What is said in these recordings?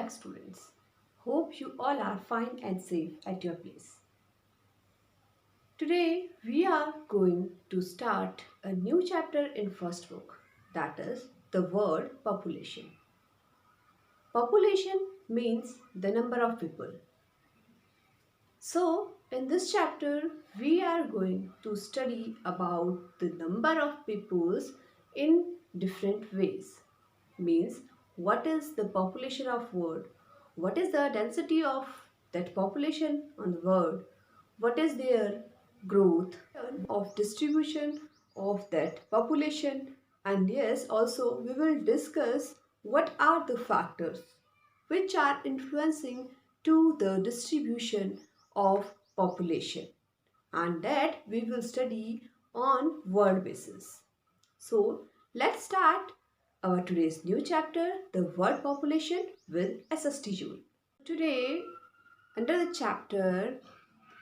back, students. Hope you all are fine and safe at your place. Today we are going to start a new chapter in first book, that is the word population. Population means the number of people. So in this chapter we are going to study about the number of peoples in different ways. Means what is the population of world, what is the density of that population on the world, what is their growth of distribution of that population, and yes, also we will discuss what are the factors which are influencing to the distribution of population, and that we will study on world basis. So let's start our today's new chapter, the world population with SST Joule. Today, under the chapter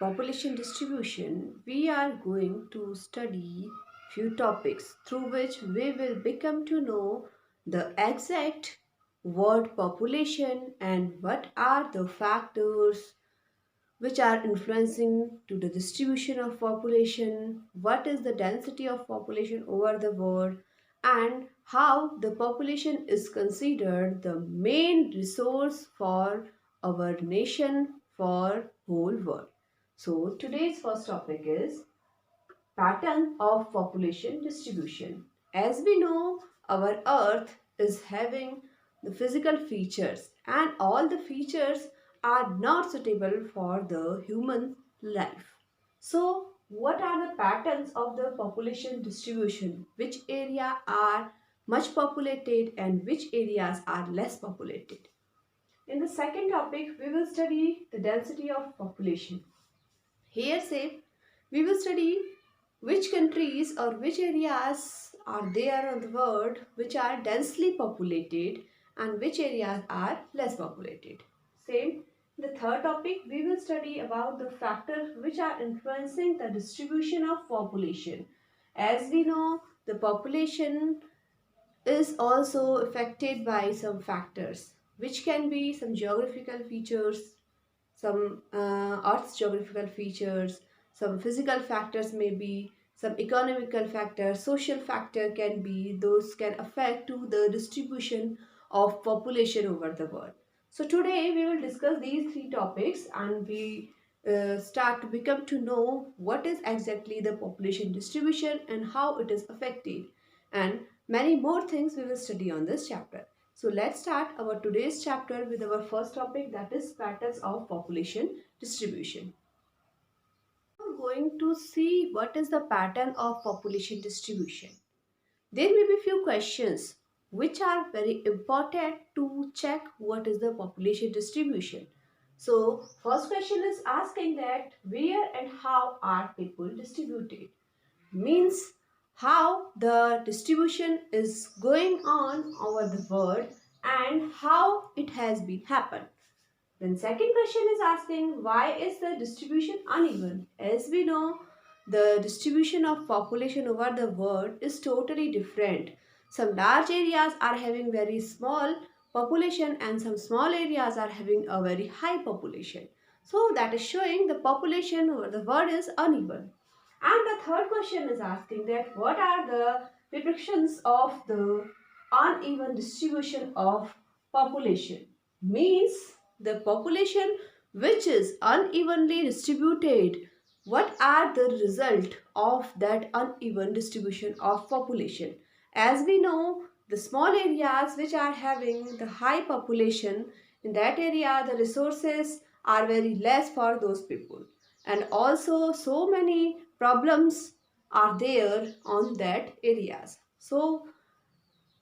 population distribution, we are going to study few topics through which we will become to know the exact world population and what are the factors which are influencing to the distribution of population, what is the density of population over the world, and how the population is considered the main resource for our nation, for whole world. So today's first topic is pattern of population distribution. As we know, our earth is having the physical features, and all the features are not suitable for the human life. So what are the patterns of the population distribution? Which area are much populated and which areas are less populated? In the second topic, we will study the density of population. Here say we will study which countries or which areas are there on the world which are densely populated and which areas are less populated. Same, the third topic we will study about the factors which are influencing the distribution of population. As we know, the population is also affected by some factors which can be some geographical features, some Earth's geographical features, some physical factors may be, some economical factors, social factor can be, those can affect to the distribution of population over the world. So today we will discuss these three topics and we start to become to know what is exactly the population distribution and how it is affected, and many more things we will study on this chapter. So let's start our today's chapter with our first topic, that is patterns of population distribution. We're going to see what is the pattern of population distribution. There may be few questions which are very important to check what is the population distribution. So first question is asking that where and how are people distributed? Means how the distribution is going on over the world and how it has been happened. Then second question is asking why is the distribution uneven? As we know, the distribution of population over the world is totally different. Some large areas are having very small population and some small areas are having a very high population. So that is showing the population over the world is uneven. And the third question is asking that what are the repercussions of the uneven distribution of population? Means the population which is unevenly distributed, what are the result of that uneven distribution of population? As we know, the small areas which are having the high population, in that area the resources are very less for those people, and also so many problems are there on that areas. So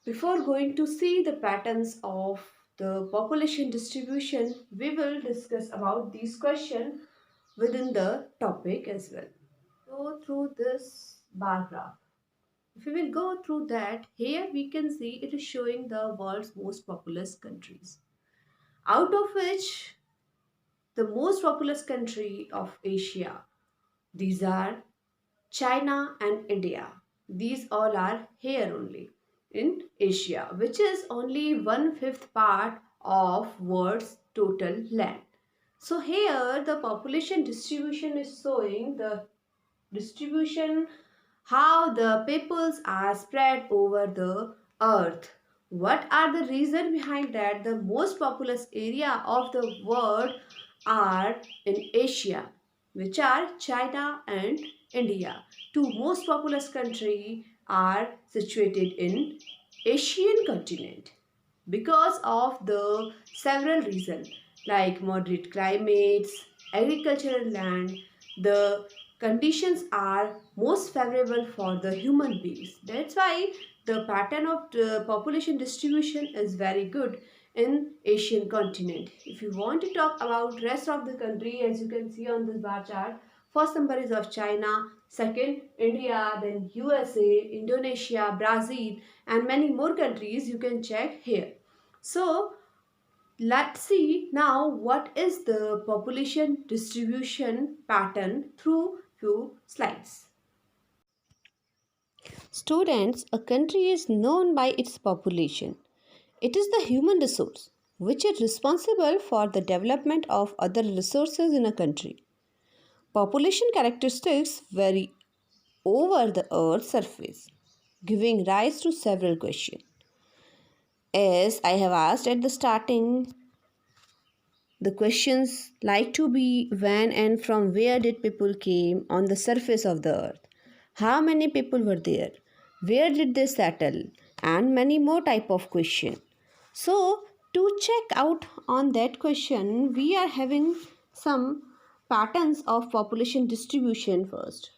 before going to see the patterns of the population distribution, we will discuss about these questions within the topic as well. Go through this bar graph. If we will go through that, here we can see it is showing the world's most populous countries, out of which the most populous country of Asia, these are China and India. These all are here only in Asia, which is only 1/5 part of world's total land. So here the population distribution is showing the distribution how the peoples are spread over the earth. What are the reason behind that? The most populous area of the world are in Asia, which are China and India. Two most populous country are situated in Asian continent because of the several reasons like moderate climates, agricultural land, the conditions are most favorable for the human beings. That's why the pattern of the population distribution is very good in Asian continent. If you want to talk about rest of the country, as you can see on this bar chart, first number is of China, second India, then USA, Indonesia, Brazil, and many more countries you can check here. So let's see now what is the population distribution pattern through few slides. Students, a country is known by its population. It is the human resource which is responsible for the development of other resources in a country. Population characteristics vary over the earth's surface, giving rise to several questions. As I have asked at the starting, the questions like to be when and from where did people came on the surface of the earth? How many people were there? Where did they settle? And many more type of question. So to check out on that question, we are having some patterns of population distribution first.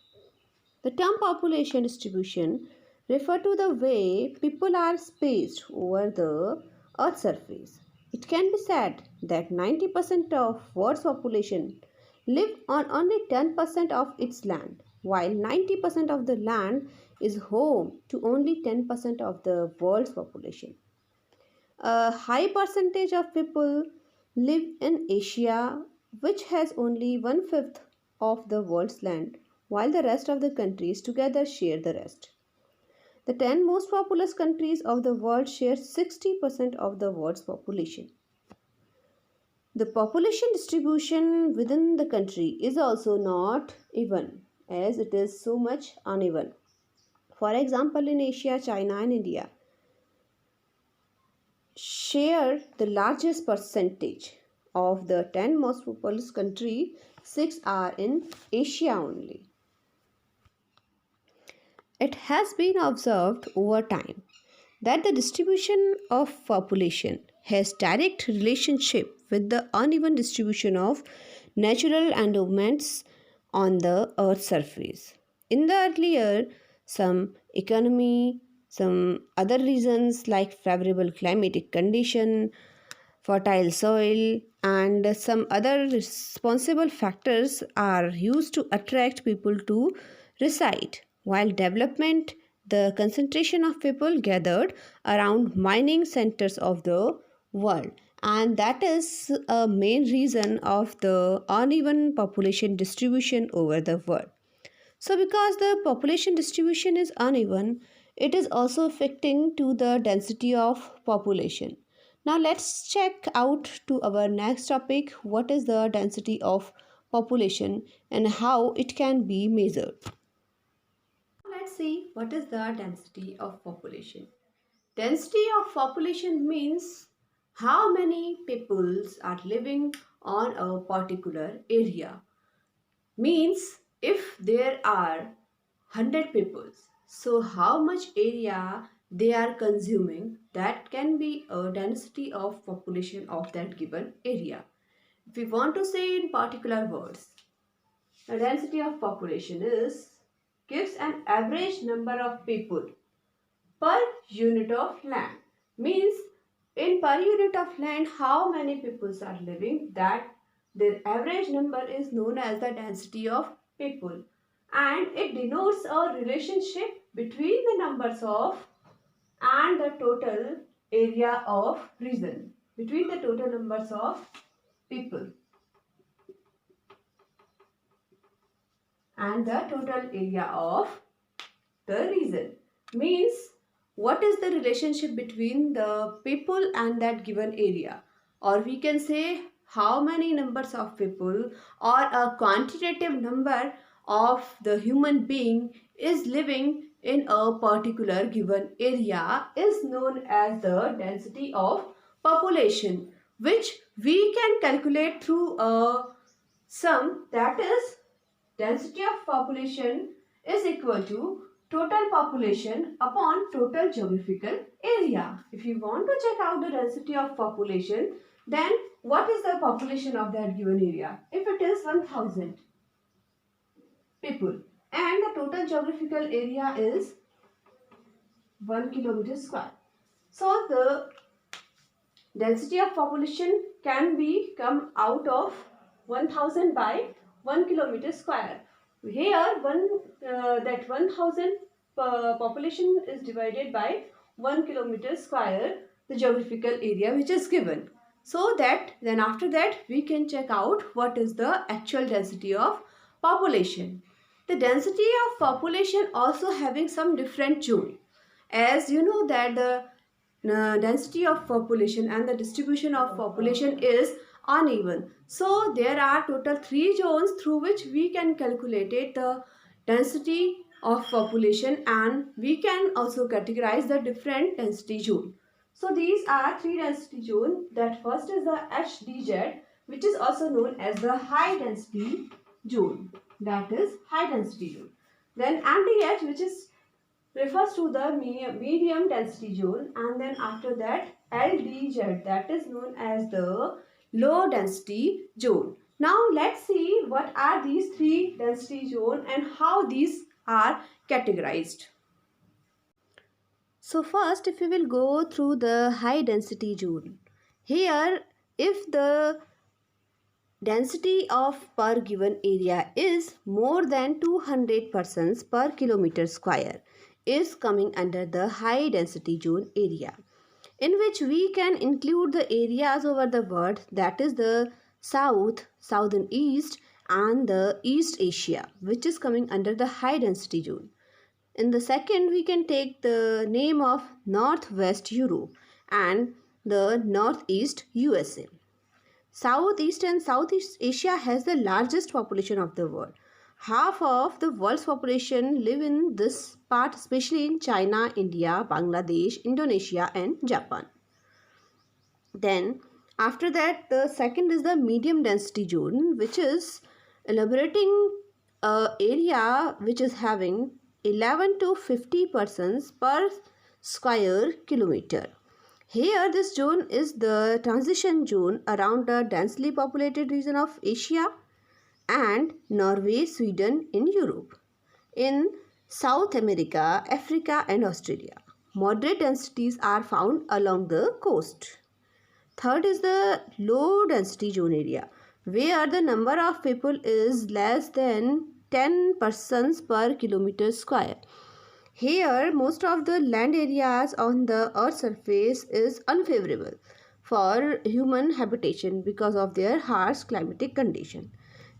The term population distribution refer to the way people are spaced over the earth's surface. It can be said that 90% of world's population live on only 10% of its land, while 90% of the land is home to only 10% of the world's population. A high percentage of people live in Asia, which has only one fifth of the world's land, while the rest of the countries together share the rest. The 10 most populous countries of the world share 60% of the world's population. The population distribution within the country is also not even, as it is so much uneven. For example, in Asia, China and India share the largest percentage of the 10 most populous country. 6 are in Asia only. It has been observed over time that the distribution of population has direct relationship with the uneven distribution of natural endowments on the earth's surface. In the earlier, some economy, some other reasons like favorable climatic condition, fertile soil, and some other responsible factors are used to attract people to reside. While development, the concentration of people gathered around mining centers of the world, and that is a main reason of the uneven population distribution over the world. So because the population distribution is uneven, it is also affecting to the density of population. Now let's check out to our next topic, what is the density of population and how it can be measured. Let's see what is the density of population. Density of population means how many peoples are living on a particular area. Means if there are 100 peoples, so how much area they are consuming, that can be a density of population of that given area. If we want to say in particular words, the density of population is gives an average number of people per unit of land. Means in per unit of land how many peoples are living, that their average number is known as the density of people, and it denotes a relationship between the numbers of and the total area of region, between the total numbers of people and the total area of the region. Means what is the relationship between the people and that given area? or we can say how many numbers of people or a quantitative number of the human being is living in a particular given area is known as the density of population, which we can calculate through a sum, that is density of population is equal to total population upon total geographical area. If you want to check out the density of population, then what is the population of that given area? If it is 1000 people and the total geographical area is 1 kilometer square. So the density of population can be come out of 1000 by 1 kilometer square. Here that 1000 population is divided by 1 kilometer square, the geographical area which is given. So that then after that we can check out what is the actual density of population. The density of population also having some different zone. As you know that the density of population and the distribution of population is uneven. So there are total 3 zones through which we can calculate the density of population, and we can also categorize the different density zone. So these are 3 density zones. That first is the HDZ, which is also known as the high density zone. That is high density zone. Then MDH, which is refers to the medium density zone, and then after that LDZ, that is known as the low density zone. Now let's see what are these 3 density zone and how these are categorized. So first, if we will go through the high density zone, here if the density of per given area is more than 200 persons per kilometer square is coming under the high density zone area, in which we can include the areas over the world, that is the south, southern east and the East Asia, which is coming under the high density zone. In the second, we can take the name of Northwest Europe and the Northeast USA. Southeast and Southeast Asia has the largest population of the world. Half of the world's population live in this part, especially in China, India, Bangladesh, Indonesia and Japan. Then after that, the second is the medium density zone, which is elaborating area which is having 11 to 50 persons per square kilometer. Here this zone is the transition zone around the densely populated region of Asia and Norway, Sweden in Europe. In South America, Africa and Australia, moderate densities are found along the coast. Third is the low density zone area, where the number of people is less than 10 persons per kilometer square. Here, most of the land areas on the Earth's surface is unfavorable for human habitation because of their harsh climatic condition.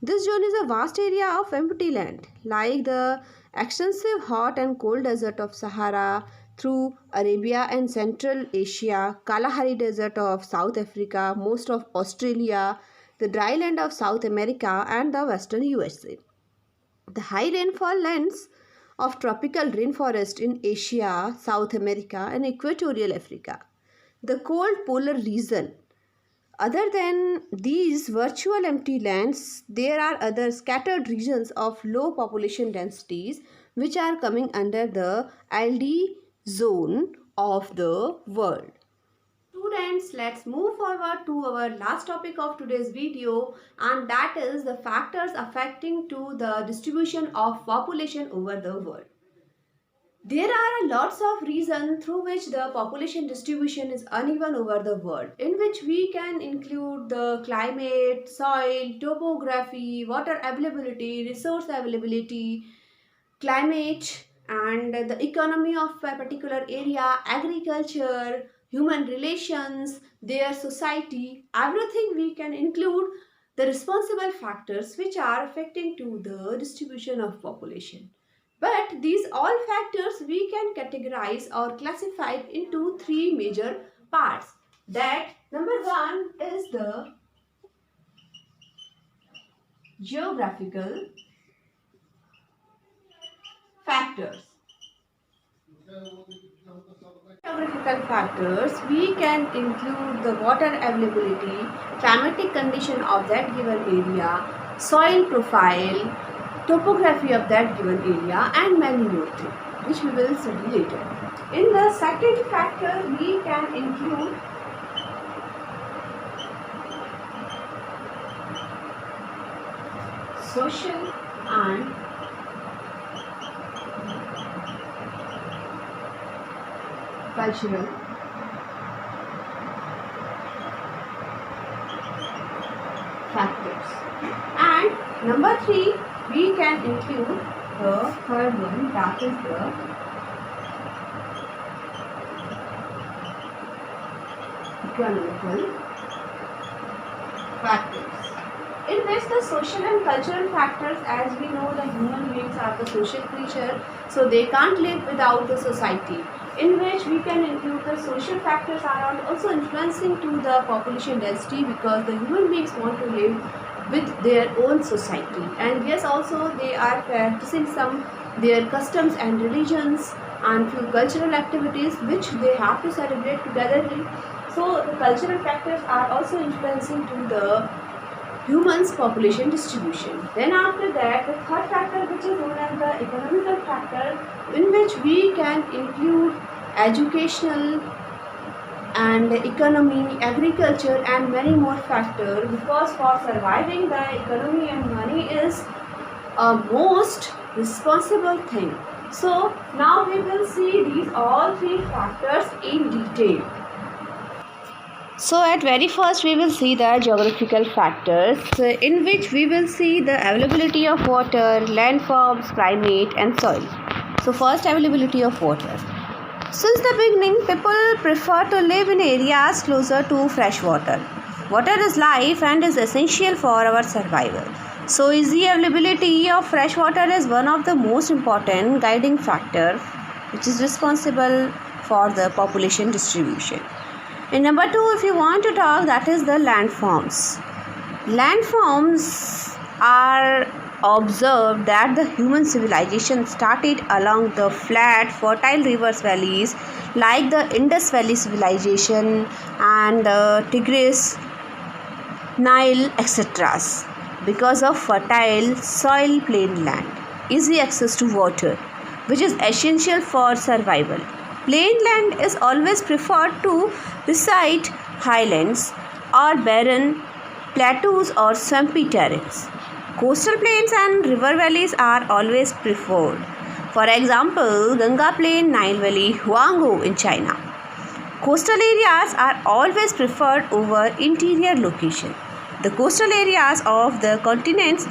This zone is a vast area of empty land, like the extensive hot and cold desert of Sahara through Arabia and Central Asia, Kalahari Desert of South Africa, most of Australia, the dry land of South America and the western USA. The high rainfall lands of tropical rainforest in Asia, South America and equatorial Africa. The cold polar region. Other than these virtual empty lands, there are other scattered regions of low population densities which are coming under the LD zone of the world. Students, let's move forward to our last topic of today's video, and that is the factors affecting to the distribution of population over the world. There are lots of reasons through which the population distribution is uneven over the world, in which we can include the climate, soil, topography, water availability, resource availability, climate and the economy of a particular area, agriculture, human relations, their society, everything we can include the responsible factors which are affecting to the distribution of population. But these all factors we can categorize or classify into 3 major parts. That number one is the geographical factors. Geographical factors, we can include the water availability, climatic condition of that given area, soil profile, topography of that given area, and many more things, which we will study later. In the second factor, we can include social and cultural factors. And number three, we can include the third one, that is the economical factors. In which the social and cultural factors, as we know, the human beings are the social creature, so they can't live without the society. In which we can include the social factors are also influencing to the population density, because the human beings want to live with their own society, and yes, also they are practicing some their customs and religions and few cultural activities which they have to celebrate together. So the cultural factors are also influencing to the humans population distribution. Then after that, the third factor, which is known as the economical factor, in which we can include educational and economy, agriculture, and many more factors, because for surviving the economy and money is a most responsible thing. So now we will see these all three factors in detail. So at very first we will see the geographical factors, in which we will see the availability of water, landforms, climate and soil. So first, availability of water. Since the beginning, people prefer to live in areas closer to fresh water. Water is life and is essential for our survival. So easy availability of fresh water is one of the most important guiding factor which is responsible for the population distribution. And number two, if you want to talk, that is the landforms. Landforms are observed that the human civilization started along the flat, fertile rivers valleys like the Indus Valley civilization and the Tigris, Nile, etc. because of fertile soil, plain land, easy access to water, which is essential for survival. Plain land is always preferred to beside highlands or barren plateaus or swampy terrains. Coastal plains and river valleys are always preferred. For example, Ganga Plain, Nile Valley, Huanghe in China. Coastal areas are always preferred over interior location. The coastal areas of the continents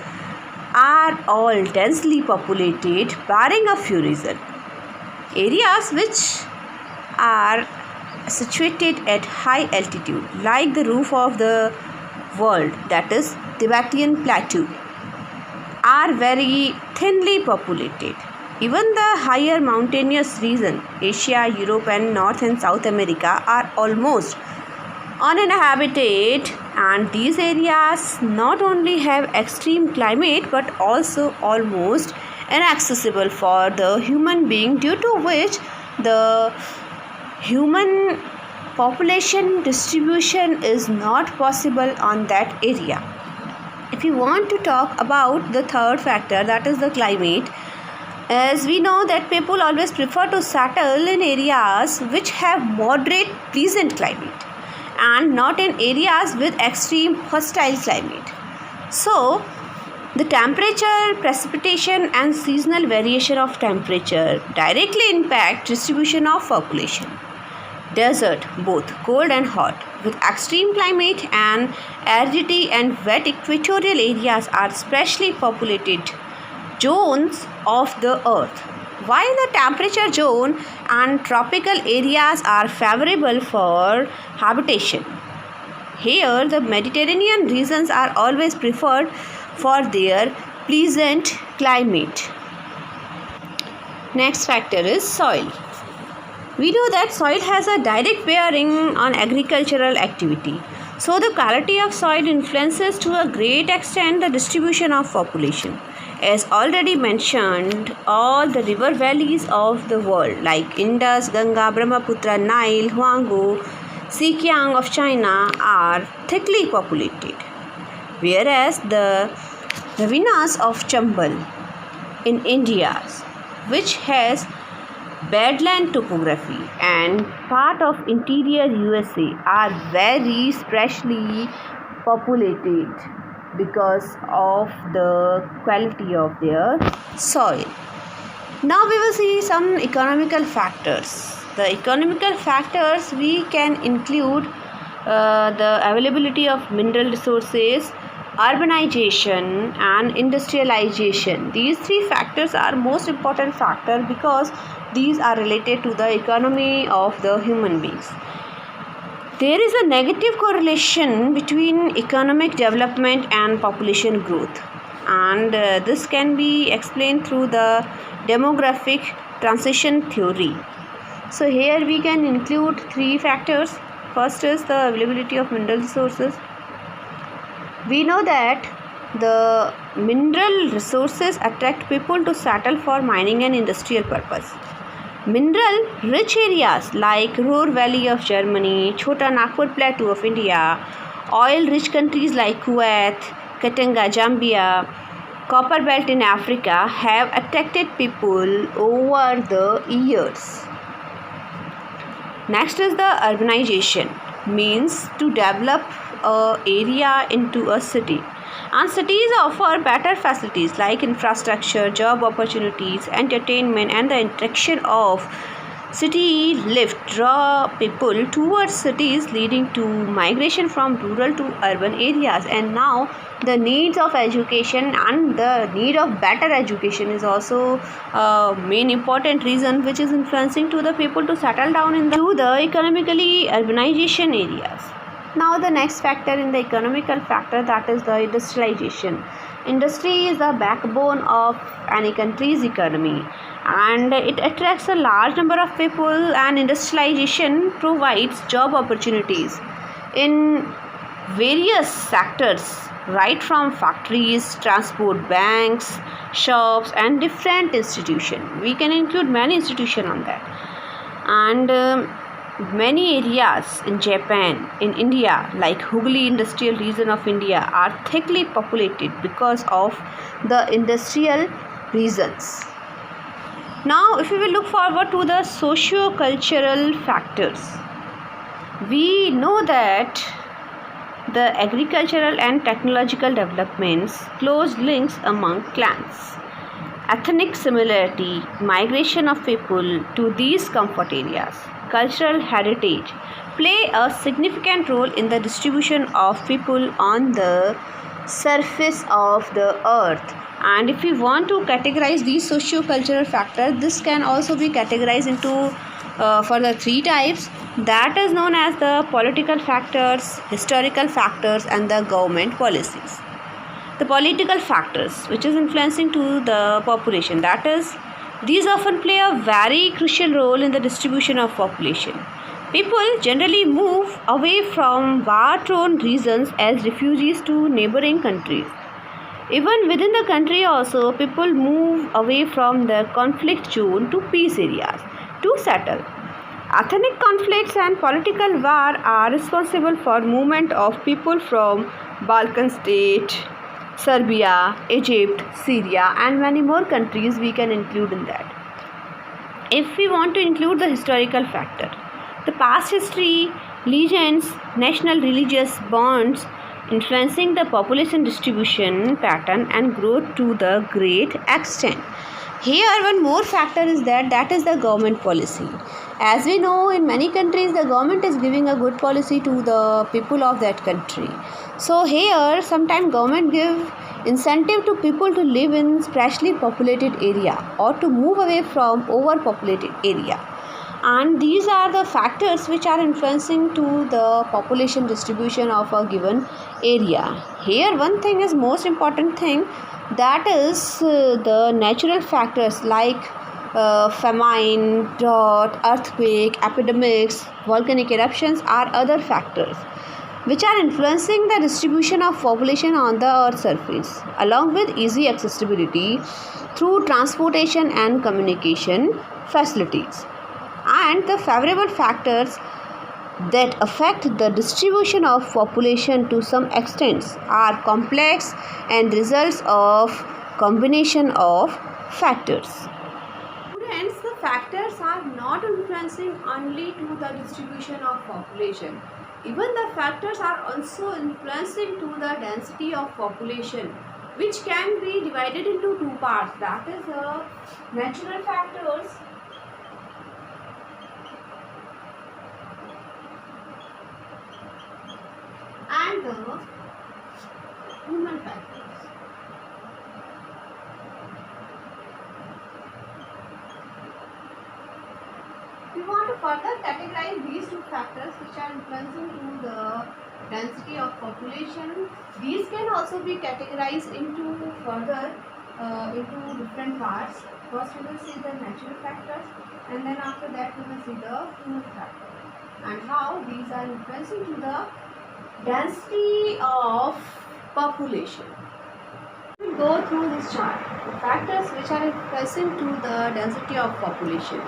are all densely populated, barring a few reasons. Areas which are situated at high altitude, like the roof of the world, that is Tibetan Plateau, are very thinly populated. Even the higher mountainous region, Asia, Europe and North and South America, are almost uninhabited, and these areas not only have extreme climate but also almost inaccessible for the human being, due to which the human population distribution is not possible on that area. If you want to talk about the third factor, that is the climate, as we know that people always prefer to settle in areas which have moderate pleasant climate and not in areas with extreme hostile climate. So the temperature, precipitation and seasonal variation of temperature directly impact distribution of population. Desert, both cold and hot, with extreme climate, and aridity and wet equatorial areas are sparsely populated zones of the earth, while the temperature zone and tropical areas are favorable for habitation. Here, the Mediterranean regions are always preferred for their pleasant climate. Next factor is soil. We know that soil has a direct bearing on agricultural activity. So the quality of soil influences to a great extent the distribution of population. As already mentioned, all the river valleys of the world like Indus, Ganga, Brahmaputra, Nile, Huanghe, Xinjiang of China are thickly populated, whereas the ravinas of Chambal in India, which has badland topography, and part of interior USA are very sparsely populated because of the quality of their soil. Now we will see some economical factors. The economical factors we can include the availability of mineral resources, urbanization and industrialization. These three factors are most important factor because these are related to the economy of the human beings. There is a negative correlation between economic development and population growth, and this can be explained through the demographic transition theory. So here we can include three factors. First is the availability of mineral resources. We know that the mineral resources attract people to settle for mining and industrial purpose. Mineral rich areas like Ruhr Valley of Germany, Chota Nagpur Plateau of India, oil rich countries like Kuwait, Katanga, Zambia, Copper Belt in Africa have attracted people over the years. Next is the urbanization, means to develop an area into a city. And cities offer better facilities like infrastructure, job opportunities, entertainment, and the interaction of city lift draw people towards cities, leading to migration from rural to urban areas. And now the needs of education and the need of better education is also a main important reason which is influencing to the people to settle down in the economically urbanization areas. Now the next factor in the economical factor, that is the industrialization. Industry is the backbone of any country's economy and it attracts a large number of people, and industrialization provides job opportunities in various sectors, right from factories, transport, banks, shops and different institutions. We can include many institutions on that. And many areas in Japan, in India, like Hooghly industrial region of India, are thickly populated because of the industrial reasons. Now, if we will look forward to the socio-cultural factors, we know that the agricultural and technological developments, close links among clans, ethnic similarity, migration of people to these comfort areas, cultural heritage play a significant role in the distribution of people on the surface of the earth. And if we want to categorize these socio-cultural factors, this can also be categorized into further three types, that is known as the political factors, historical factors and the government policies. The political factors which is influencing to the population, that is, these often play a very crucial role in the distribution of population. People generally move away from war-torn regions as refugees to neighboring countries. Even within the country also, people move away from the conflict zone to peace areas to settle. Ethnic conflicts and political war are responsible for movement of people from Balkan state, Serbia, Egypt, Syria and many more countries we can include in that. If we want to include the historical factor, the past history, legends, national religious bonds influencing the population distribution pattern and growth to the great extent. Here one more factor is that is the government policy. As we know, in many countries the government is giving a good policy to the people of that country. So here sometimes government give incentive to people to live in sparsely populated area or to move away from overpopulated area. And these are the factors which are influencing to the population distribution of a given area. Here one thing is most important thing, that is the natural factors like famine, drought, earthquake, epidemics, volcanic eruptions are other factors which are influencing the distribution of population on the earth's surface, along with easy accessibility through transportation and communication facilities. And the favorable factors that affect the distribution of population to some extent are complex and results of combination of factors. Students, the factors are not influencing only to the distribution of population. Even the factors are also influencing to the density of population, which can be divided into two parts, that is the natural factors and the human factors. We want to further categorize these two factors which are influencing to the density of population. These can also be categorized into further into different parts. First we will see the natural factors, and then after that we will see the human factors and how these are influencing to the density of population. We will go through this chart. The factors which are influencing to the density of population.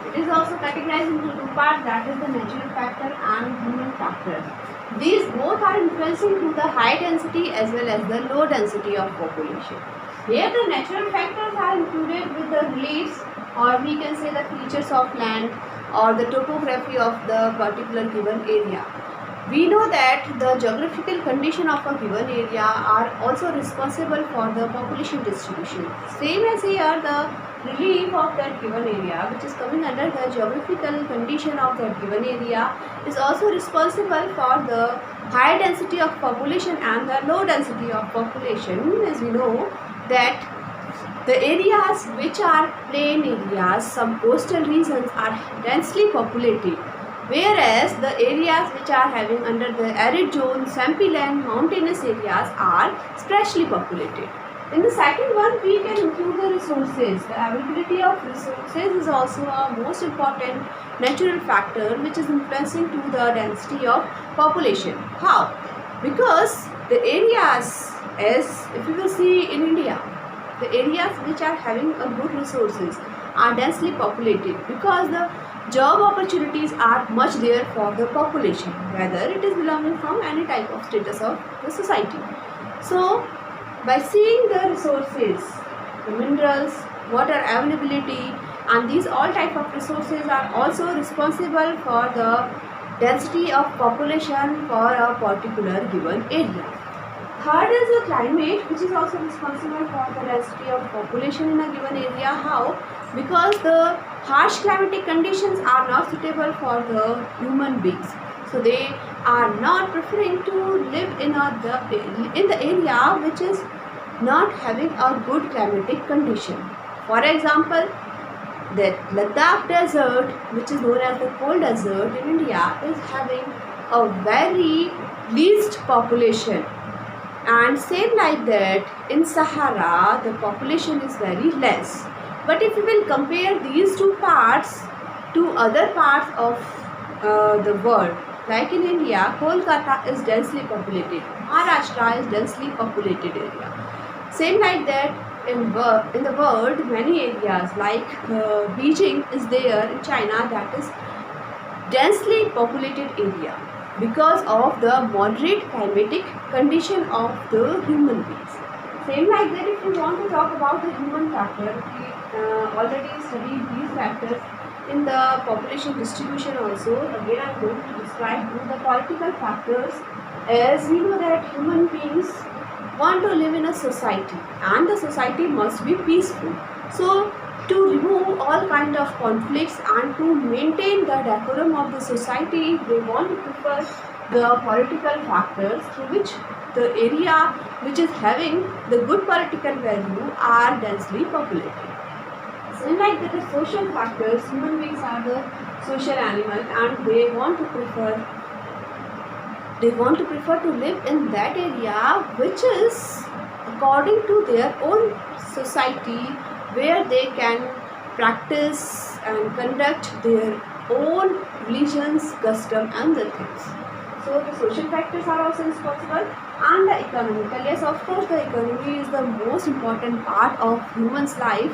It is also categorized into two parts, that is the natural factor and human factor. These both are influencing to the high density as well as the low density of population. Here the natural factors are included with the reliefs, or we can say the features of land or the topography of the particular given area. We know that the geographical condition of a given area are also responsible for the population distribution. Same as here, the relief of that given area, which is coming under the geographical condition of that given area, is also responsible for the high density of population and the low density of population. As we know that the areas which are plain areas, some coastal regions are densely populated, whereas the areas which are having under the arid zone, swampy land, mountainous areas are sparsely populated. In the second one, we can include the resources. The availability of resources is also a most important natural factor which is influencing to the density of population. How? Because the areas, as if you will see in India, the areas which are having a good resources are densely populated because the job opportunities are much there for the population, whether it is belonging from any type of status of the society. So, by seeing the resources, the minerals, water availability, and these all type of resources are also responsible for the density of population for a particular given area. Third is the climate, which is also responsible for the density of population in a given area. How? Because the harsh climatic conditions are not suitable for the human beings. So they are not preferring to live in the area which is not having a good climatic condition. For example, the Ladakh desert, which is known as the cold desert in India, is having a very least population. And same like that, in Sahara, the population is very less. But if we will compare these two parts to other parts of the world, like in India, Kolkata is densely populated, Maharashtra is densely populated area. Same like that, in the world, many areas like Beijing is there in China, that is densely populated area, because of the moderate climatic condition of the human beings. Same like that, if we want to talk about the human factor, we already studied these factors in the population distribution also. Again, I am going to describe the political factors, as we know that human beings want to live in a society and the society must be peaceful. So, to remove all kind of conflicts and to maintain the decorum of the society, they want to prefer the political factors through which the area which is having the good political value are densely populated. So like that, the social factors, human beings are the social animal and they want to prefer to live in that area which is according to their own society, where they can practice and conduct their own religions, custom and the things. So the social factors are also responsible, and the economical. Yes, of course, the economy is the most important part of human's life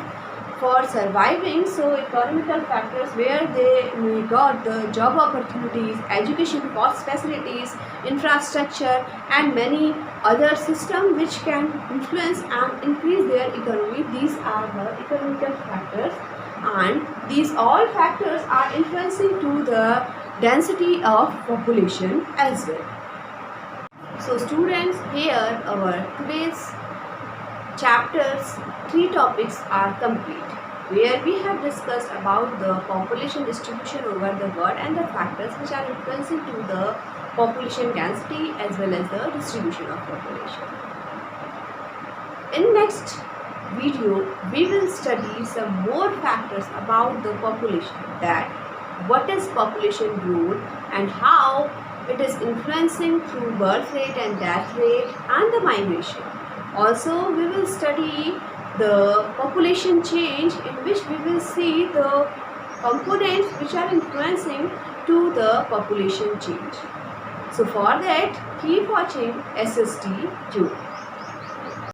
for surviving. So economical factors where they got the job opportunities, education cost facilities, infrastructure and many other systems which can influence and increase their economy. These are the economical factors, and these all factors are influencing to the density of population as well. So students, here our today's chapters 3 topics are complete, where we have discussed about the population distribution over the world and the factors which are influencing to the population density as well as the distribution of population. In next video, we will study some more factors about the population, that what is population growth and how it is influencing through birth rate and death rate and the migration. Also, we will study the population change, in which we will see the components which are influencing to the population change. So for that, keep watching SST Tube.